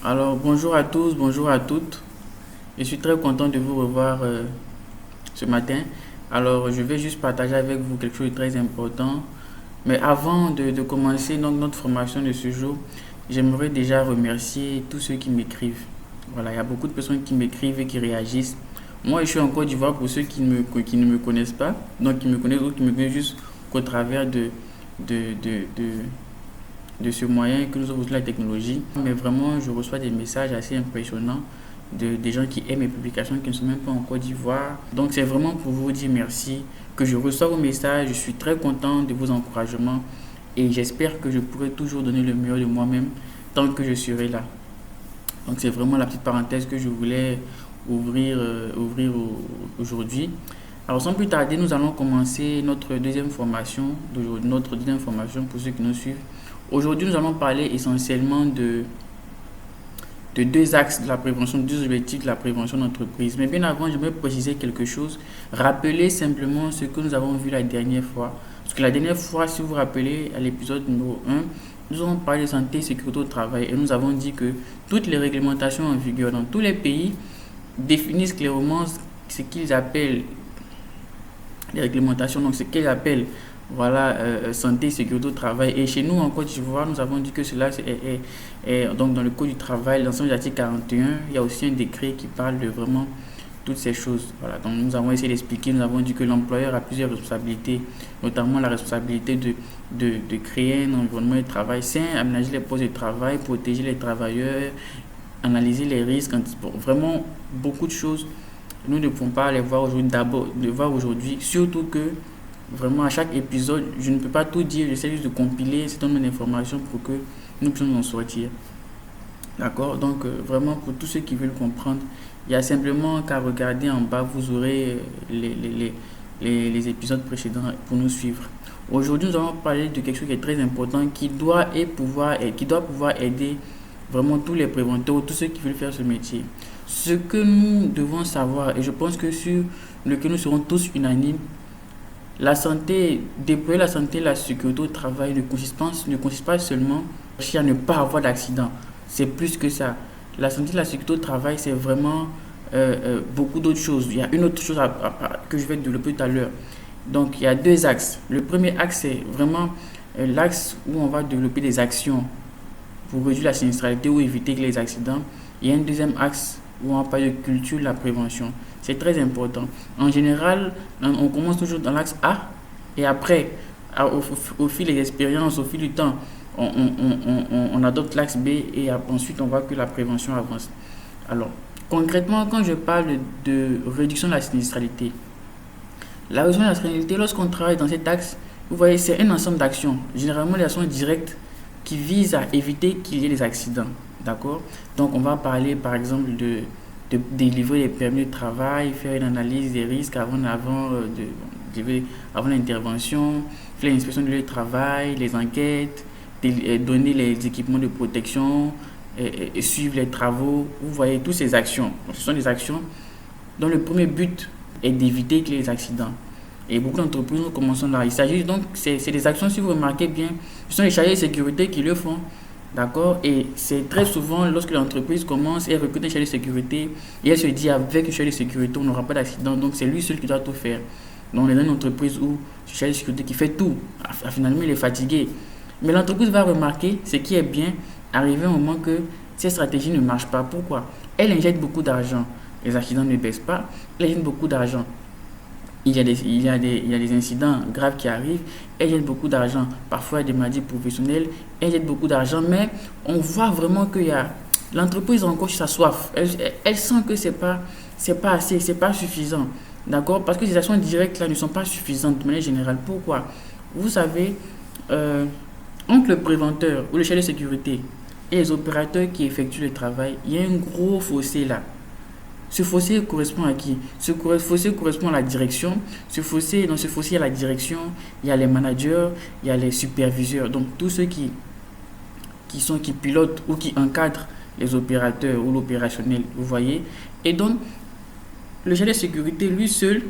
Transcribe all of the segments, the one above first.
Alors, bonjour à tous, bonjour à toutes. Je suis très content de vous revoir ce matin. Alors, je vais juste partager avec vous quelque chose de très important. Mais avant de commencer notre formation de ce jour, j'aimerais déjà remercier tous ceux qui m'écrivent. Voilà, il y a beaucoup de personnes qui m'écrivent et qui réagissent. Moi, je suis en Côte d'Ivoire pour ceux qui ne me connaissent pas, donc qui me connaissent ou qui me connaissent juste qu'au travers de, de, de, de ce moyen que nous avons aujourd'hui, la technologie. Mais vraiment, je reçois des messages assez impressionnants des gens qui aiment mes publications, qui ne sont même pas en Côte d'Ivoire. Donc c'est vraiment pour vous dire merci que je reçois vos messages. Je suis très content de vos encouragements et j'espère que je pourrai toujours donner le meilleur de moi-même tant que je serai là. Donc c'est vraiment la petite parenthèse que je voulais ouvrir aujourd'hui. Alors sans plus tarder, nous allons commencer notre deuxième formation pour ceux qui nous suivent. Aujourd'hui, nous allons parler essentiellement de deux axes de la prévention, deux objectifs de la prévention d'entreprise. Mais bien avant, j'aimerais préciser quelque chose. Rappeler simplement ce que nous avons vu la dernière fois. Parce que la dernière fois, si vous vous rappelez, à l'épisode numéro 1, nous avons parlé de santé et sécurité au travail et nous avons dit que toutes les réglementations en vigueur dans tous les pays définissent clairement ce qu'ils appellent les réglementations, donc ce qu'ils appellent voilà, santé et sécurité au travail. Et chez nous, en Côte d'Ivoire, nous avons dit que cela est donc dans le Code du travail, l'ensemble de l'article 41, il y a aussi un décret qui parle de vraiment toutes ces choses. Voilà, donc nous avons essayé d'expliquer, nous avons dit que l'employeur a plusieurs responsabilités, notamment la responsabilité de créer un environnement de travail sain, aménager les postes de travail, protéger les travailleurs, analyser les risques, bon, vraiment beaucoup de choses. Nous ne pouvons pas les voir aujourd'hui, d'abord, de voir aujourd'hui, surtout que vraiment à chaque épisode, je ne peux pas tout dire, j'essaie juste de compiler un certain nombre d'informations pour que nous puissions en sortir. D'accord. Donc vraiment pour tous ceux qui veulent comprendre, il y a simplement qu'à regarder en bas, vous aurez les épisodes précédents pour nous suivre. Aujourd'hui, nous allons parler de quelque chose qui est très important, qui doit pouvoir aider vraiment tous les préventeurs, tous ceux qui veulent faire ce métier. Ce que nous devons savoir, et je pense que sur lequel nous serons tous unanimes, la santé, déployer la santé et la sécurité au travail ne consiste pas seulement à ne pas avoir d'accident. C'est plus que ça. La santé et la sécurité au travail, c'est vraiment beaucoup d'autres choses. Il y a une autre chose que je vais développer tout à l'heure. Donc, il y a deux axes. Le premier axe, c'est vraiment l'axe où on va développer des actions pour réduire la sinistralité ou éviter les accidents. Il y a un deuxième axe où on parle de culture de la prévention. C'est très important. En général, on commence toujours dans l'axe A et après, au fil des expériences, au fil du temps, on adopte l'axe B et ensuite on voit que la prévention avance. Alors, concrètement, quand je parle de réduction de la sinistralité, lorsqu'on travaille dans cet axe, vous voyez, c'est un ensemble d'actions. Généralement, les actions directes qui visent à éviter qu'il y ait des accidents. D'accord. Donc, on va parler par exemple de délivrer les permis de travail, faire une analyse des risques avant l'intervention, faire l'inspection du lieu de travail, les enquêtes, donner les équipements de protection, et suivre les travaux. Vous voyez toutes ces actions. Donc, ce sont des actions dont le premier but est d'éviter qu'il y ait des accidents. Et beaucoup d'entreprises, nous commençons là. Il s'agit donc, c'est des actions, si vous remarquez bien, ce sont les chargés de sécurité qui le font. D'accord. Et c'est très souvent lorsque l'entreprise commence et recrute un chargé de sécurité et elle se dit avec un chargé de sécurité, on n'aura pas d'accident. Donc c'est lui seul qui doit tout faire. Donc on est dans une entreprise où ce chargé de sécurité qui fait tout, finalement il est fatigué. Mais l'entreprise va remarquer ce qui est bien, arriver au moment que cette stratégie ne marche pas. Pourquoi? Elle injecte beaucoup d'argent. Les accidents ne baissent pas. Elle injecte beaucoup d'argent. Il y a des incidents graves qui arrivent, elle jette beaucoup d'argent, parfois il y a des maladies professionnelles, elle jette beaucoup d'argent, mais on voit vraiment que l'entreprise a encore sa soif, elle sent que c'est pas assez, c'est pas suffisant, d'accord, parce que ces actions directes là ne sont pas suffisantes de manière générale. Pourquoi? Vous savez, entre le préventeur ou le chef de sécurité et les opérateurs qui effectuent le travail, il y a un gros fossé là. Ce fossé correspond à qui? Ce fossé correspond à la direction. Dans ce fossé, il y a la direction, il y a les managers, il y a les superviseurs. Donc, tous ceux qui pilotent ou qui encadrent les opérateurs ou l'opérationnel, vous voyez. Et donc, le chef de sécurité, lui seul,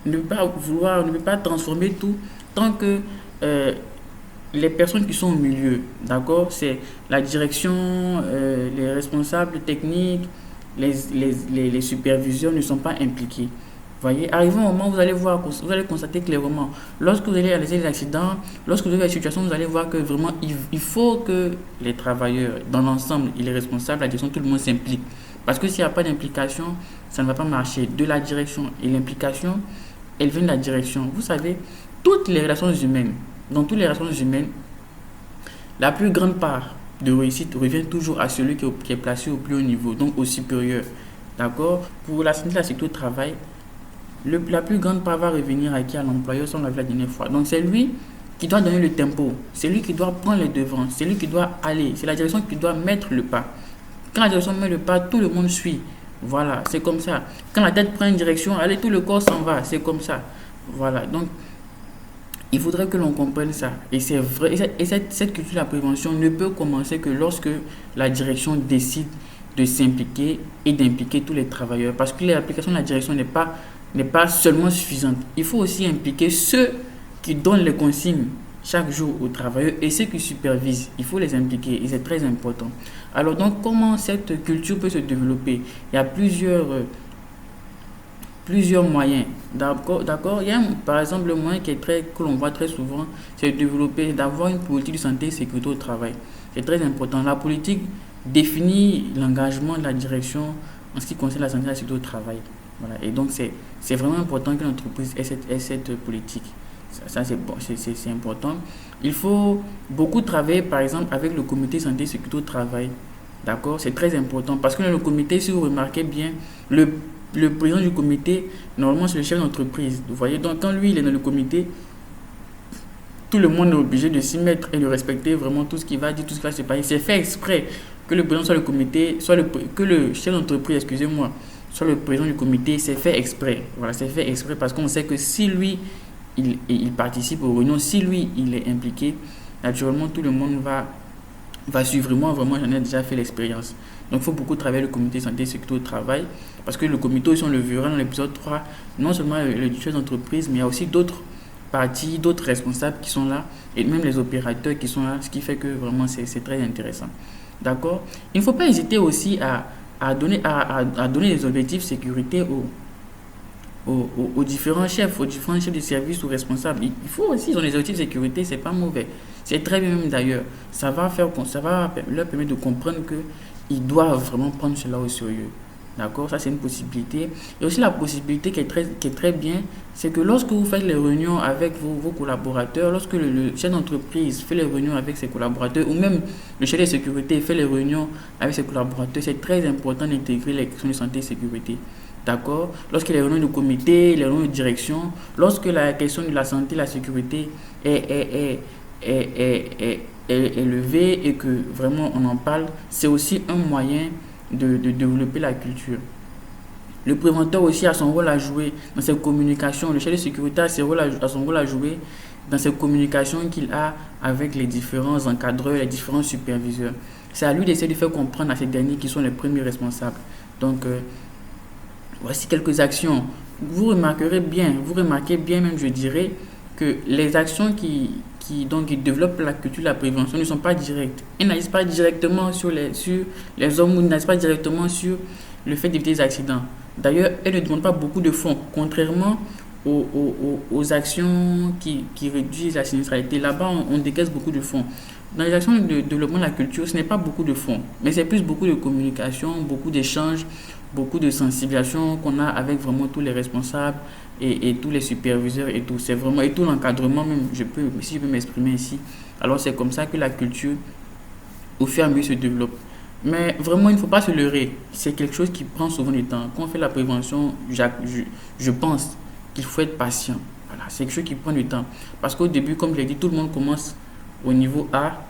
ne peut pas transformer tout tant que les personnes qui sont au milieu, d'accord, c'est la direction, responsables techniques, les superviseurs ne sont pas impliqués. Voyez, arrivant au moment où vous allez constater clairement, lorsque vous allez réaliser des accidents, lorsque vous avez des situations, vous allez voir que vraiment, il faut que les travailleurs, dans l'ensemble, et les responsables, la direction, tout le monde s'implique. Parce que s'il n'y a pas d'implication, ça ne va pas marcher. De la direction. Et l'implication, elle vient de la direction. Vous savez, toutes les relations humaines, dans toutes les relations humaines, la plus grande part de réussite revient toujours à celui qui est placé au plus haut niveau, donc au supérieur. D'accord? Pour la santé de la sécurité au travail, la plus grande part va revenir à qui? À l'employeur, ça on l'a vu la dernière fois. Donc c'est lui qui doit donner le tempo, c'est lui qui doit prendre les devants, c'est lui qui doit aller, c'est la direction qui doit mettre le pas. Quand la direction met le pas, tout le monde suit. Voilà, c'est comme ça. Quand la tête prend une direction, allez, tout le corps s'en va, c'est comme ça. Voilà, donc il faudrait que l'on comprenne ça. Et c'est vrai, cette culture de la prévention ne peut commencer que lorsque la direction décide de s'impliquer et d'impliquer tous les travailleurs. Parce que l'application de la direction n'est pas seulement suffisante. Il faut aussi impliquer ceux qui donnent les consignes chaque jour aux travailleurs et ceux qui supervisent. Il faut les impliquer et c'est très important. Alors donc, comment cette culture peut se développer? Il y a plusieurs moyens. D'accord. Il y a par exemple le moyen que l'on voit très souvent, c'est de développer, d'avoir une politique de santé et sécurité au travail. C'est très important. La politique définit l'engagement de la direction en ce qui concerne la santé et la sécurité au travail. Voilà. Et donc c'est vraiment important que l'entreprise ait cette politique. Ça c'est bon, c'est important. Il faut beaucoup travailler par exemple avec le comité santé et sécurité au travail. D'accord, c'est très important parce que dans le comité, si vous remarquez bien, le président du comité, normalement, c'est le chef d'entreprise. Vous voyez, donc quand lui, il est dans le comité, tout le monde est obligé de s'y mettre et de respecter vraiment tout ce qu'il va dire, tout ce qui va se passer. C'est fait exprès que le président soit le comité, que le chef d'entreprise, excusez-moi, soit le président du comité, c'est fait exprès. Voilà, c'est fait exprès parce qu'on sait que si lui, il participe aux réunions, si lui, il est impliqué, naturellement, tout le monde va suivre. Moi, vraiment, j'en ai déjà fait l'expérience. Donc, il faut beaucoup travailler le comité santé et sécurité au travail. Parce que le comité, si on le verra dans l'épisode 3, non seulement le chef d'entreprise, mais il y a aussi d'autres parties, d'autres responsables qui sont là, et même les opérateurs qui sont là, ce qui fait que vraiment, c'est très intéressant. D'accord? Il ne faut pas hésiter aussi à donner des objectifs sécurité aux différents chefs de service ou responsables. Il faut aussi, ils ont des objectifs de sécurité, c'est pas mauvais. C'est très bien même d'ailleurs. Ça va leur permettre de comprendre qu'ils doivent vraiment prendre cela au sérieux. D'accord? Ça, c'est une possibilité. Et aussi, la possibilité qui est très bien, c'est que lorsque vous faites les réunions avec vos collaborateurs, lorsque le chef d'entreprise fait les réunions avec ses collaborateurs, ou même le chef de sécurité fait les réunions avec ses collaborateurs, c'est très important d'intégrer les questions de santé et sécurité. D'accord? Lorsqu'il y a les réunions de comité, les réunions de direction, lorsque la question de la santé et la sécurité est levée et que vraiment on en parle, c'est aussi un moyen de développer la culture. Le préventeur aussi a son rôle à jouer dans ses communications. Le chef de sécurité a son rôle à jouer dans ses communications qu'il a avec les différents encadreurs, les différents superviseurs. C'est à lui d'essayer de faire comprendre à ces derniers qui sont les premiers responsables. Donc, voici quelques actions. Vous remarquez bien même, je dirais, que les actions qui développent la culture de la prévention ne sont pas directes. Elles n'agissent pas directement sur les hommes ou n'agissent pas directement sur le fait d'éviter les accidents. D'ailleurs, elles ne demandent pas beaucoup de fonds, contrairement aux actions qui réduisent la sinistralité. Là-bas, on décaisse beaucoup de fonds. Dans les actions de développement de la culture, ce n'est pas beaucoup de fonds, mais c'est plus beaucoup de communication, beaucoup d'échanges, beaucoup de sensibilisation qu'on a avec vraiment tous les responsables et tous les superviseurs et tout. C'est vraiment, et tout l'encadrement même, si je peux m'exprimer ici. Alors c'est comme ça que la culture, au fur et à mesure, se développe. Mais vraiment, il ne faut pas se leurrer. C'est quelque chose qui prend souvent du temps. Quand on fait la prévention, je pense qu'il faut être patient. Voilà, c'est quelque chose qui prend du temps. Parce qu'au début, comme je l'ai dit, tout le monde commence au niveau A.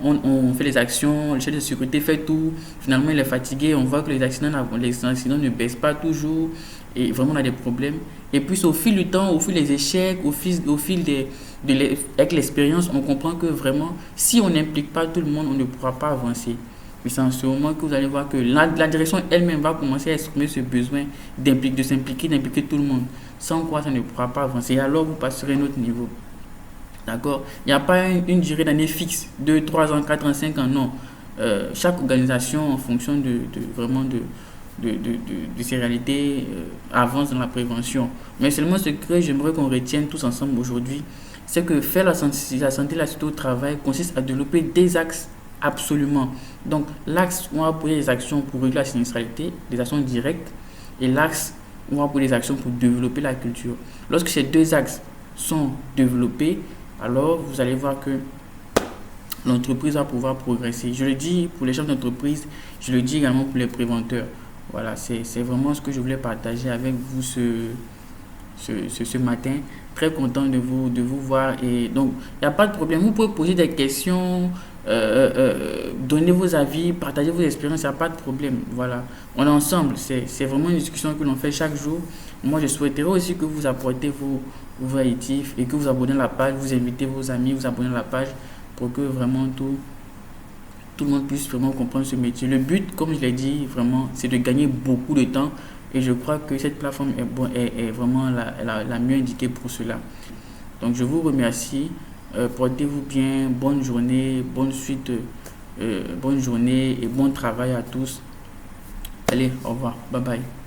On fait les actions, le chef de sécurité fait tout. Finalement, il est fatigué. On voit que les accidents ne baissent pas toujours. Et vraiment, on a des problèmes. Et puis, au fil du temps, au fil des échecs, avec l'expérience, on comprend que vraiment, si on n'implique pas tout le monde, on ne pourra pas avancer. Mais c'est en ce moment que vous allez voir que la direction elle-même va commencer à exprimer ce besoin de s'impliquer, d'impliquer tout le monde. Sans quoi, ça ne pourra pas avancer. Et alors, vous passerez à un autre niveau. D'accord? Il n'y a pas une durée d'année fixe, 2, 3 ans, 4 ans, 5 ans, non. chaque organisation, en fonction vraiment de ses réalités, avance dans la prévention. Mais seulement ce que j'aimerais qu'on retienne tous ensemble aujourd'hui, c'est que faire la santé et la sécurité au travail consiste à développer des axes absolument. Donc, l'axe où on va poser des actions pour réduire la sinistralité, des actions directes, et l'axe où on va poser des actions pour développer la culture. Lorsque ces deux axes sont développés, alors vous allez voir que l'entreprise va pouvoir progresser. Je le dis pour les chefs d'entreprise, je le dis également pour les préventeurs. Voilà, c'est vraiment ce que je voulais partager avec vous ce matin. Très content de vous voir. Et donc, il n'y a pas de problème. Vous pouvez poser des questions, donner vos avis, partager vos expériences, il n'y a pas de problème. Voilà, on est ensemble. C'est vraiment une discussion que l'on fait chaque jour. Moi, je souhaiterais aussi que vous apportez vos additifs et que vous abonnez à la page, vous invitez vos amis, vous abonnez à la page pour que vraiment tout le monde puisse vraiment comprendre ce métier. Le but, comme je l'ai dit, vraiment, c'est de gagner beaucoup de temps. Et je crois que cette plateforme est vraiment la mieux indiquée pour cela. Donc, je vous remercie. Portez-vous bien. Bonne journée, bonne suite, bonne journée et bon travail à tous. Allez, au revoir. Bye bye.